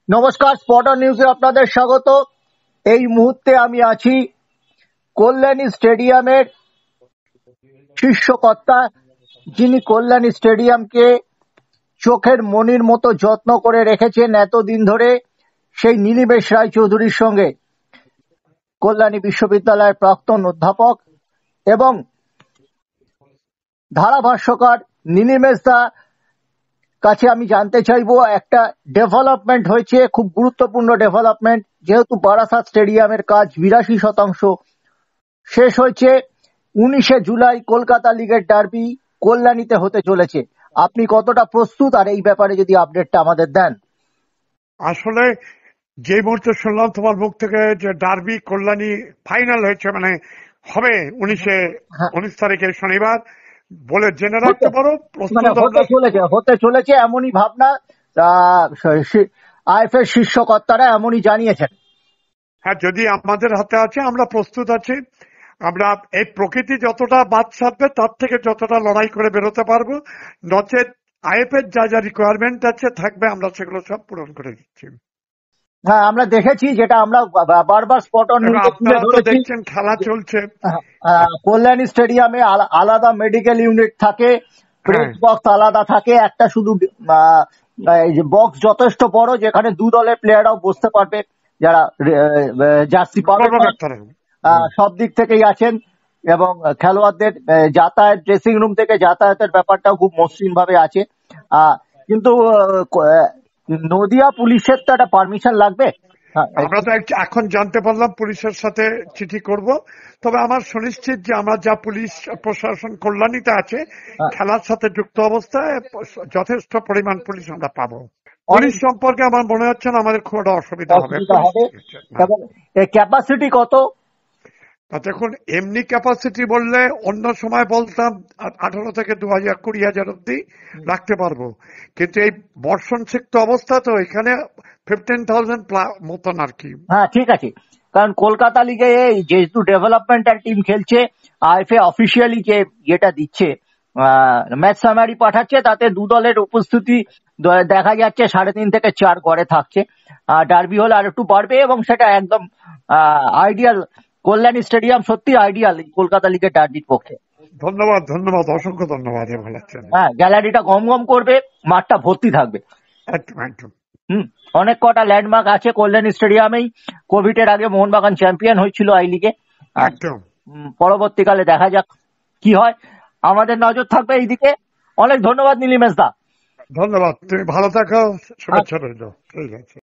নমস্কার, স্পটার নিউজে আপনাদের স্বাগত। এই মুহূর্তে আমি আছি কল্যাণী স্টেডিয়ামের শীর্ষকর্তা, যিনি কল্যাণী স্টেডিয়ামকে চোখের মণির মতো যত্ন করে রেখেছেন এতদিন ধরে, সেই নীলিমেশ রায়চৌধুরীর সঙ্গে কল্যাণী বিশ্ববিদ্যালয়ের প্রাক্তন অধ্যাপক এবং ধারাভাষ্যকার নীলিমেশ দা কাছে আমি জানতে চাইবো, একটা ডেভেলপমেন্ট হয়েছে, খুব গুরুত্বপূর্ণ ডেভেলপমেন্ট। যেহেতু বারাসাত স্টেডিয়ামের কাজ 82% শেষ হয়েছে, 19শে জুলাই কলকাতা লিগের ডার্বি কল্যাণীতে হতে চলেছে। আপনি কতটা প্রস্তুত, আর এই ব্যাপারে যদি আপডেটটা আমাদের দেন। আসলে যে মুহূর্তে শুনলাম তোমার মুখ থেকে যে ডার্বি কল্যাণী ফাইনাল হয়েছে, মানে হবে 19 তারিখে শনিবার, বলে জেনে রাখতে পারো। মানে হতে চলেছে এমনই ভাবনা, আইএফএ শীর্ষকর্তারা এমনই জানিয়েছেন। হ্যাঁ, যদি আমাদের হাতে আছে আমরা প্রস্তুত আছি। আমরা এই প্রকৃতি যতটা বাদ সাধবে তার থেকে যতটা লড়াই করে বেরোতে পারবো, নচেত আইএফএর যা যা রিকোয়ারমেন্ট আছে থাকবে, আমরা সেগুলো সব পূরণ করে দিচ্ছি। হ্যাঁ, আমরা দেখেছি, যেটা আমরা বারবার স্পট অন নিউজে দেখছেন, খেলা চলছে। কল্যাণী স্টেডিয়ামে আলাদা মেডিকেল ইউনিট থাকে, প্রেস বক্স আলাদা থাকে, একটা শুধু বক্স যথেষ্ট বড়, যেখানে দু দলের প্লেয়াররাও বসতে পারবে, যারা জার্সি পাবে, সব দিক থেকেই আছেন। এবং খেলোয়াড়দের যাতায়াত, ড্রেসিং রুম থেকে যাতায়াতের ব্যাপারটাও খুব মসৃণ ভাবে আছে। কিন্তু নদিয়া পুলিশের তো একটা পারমিশন লাগবে। আমরা তো এখন জানতে পারলাম, পুলিশের সাথে চিঠি করব। তবে আমার সুনিশ্চিত যে আমরা যা পুলিশ প্রশাসন কল্যাণীতে আছে, খেলার সাথে যুক্ত অবস্থায় যথেষ্ট পরিমাণ পুলিশ আমরা পাবো। পুলিশ সম্পর্কে আমার মনে হচ্ছে না আমাদের খুব একটা অসুবিধা হবে। এবং ক্যাপাসিটি কত? দেখুন, এমনি ক্যাপাসিটি বললে অন্য সময় বলতাম 18 থেকে 20,000 অব্দি রাখতে পারবো, কিন্তু এই বর্ষণ সিক্ত অবস্থা তো এখানে 15,000 মতন আর কি। হ্যাঁ, ঠিক আছে। কারণ কলকাতা লিগে যেহেতু ডেভেলপমেন্টাল টিম খেলছে, আইএফএ অফিসিয়ালি যে যেটা দিচ্ছে, ম্যাচ সামারি পাঠাচ্ছে, তাতে দু দলের উপস্থিতি দেখা যাচ্ছে 3.5 থেকে 4 গড়ে থাকছে। ডার্বি হলে আর একটু বাড়বে, এবং সেটা একদম আইডিয়াল। কল্যাণী স্টেডিয়াম সত্যি আইডিয়াল কলকাতা লিগের ডার্বির পক্ষে। ধন্যবাদ, ধন্যবাদ, অসংখ্য ধন্যবাদ। হ্যাঁ, গ্যালারিটা গম গম করবে, মাঠটা ভর্তি থাকবে। অনেক কটা ল্যান্ডমার্ক আছে কল্যাণী স্টেডিয়ামেই। কোভিড এর আগে মোহনবাগান চ্যাম্পিয়ন হয়েছিল আই লিগে। পরবর্তীকালে দেখা যাক কি হয়, আমাদের নজর থাকবে এইদিকে। অনেক ধন্যবাদ নীলিমেশ দা। ধন্যবাদ, তুমি ভালো থাকো, শুভেচ্ছা রইল। ঠিক আছে।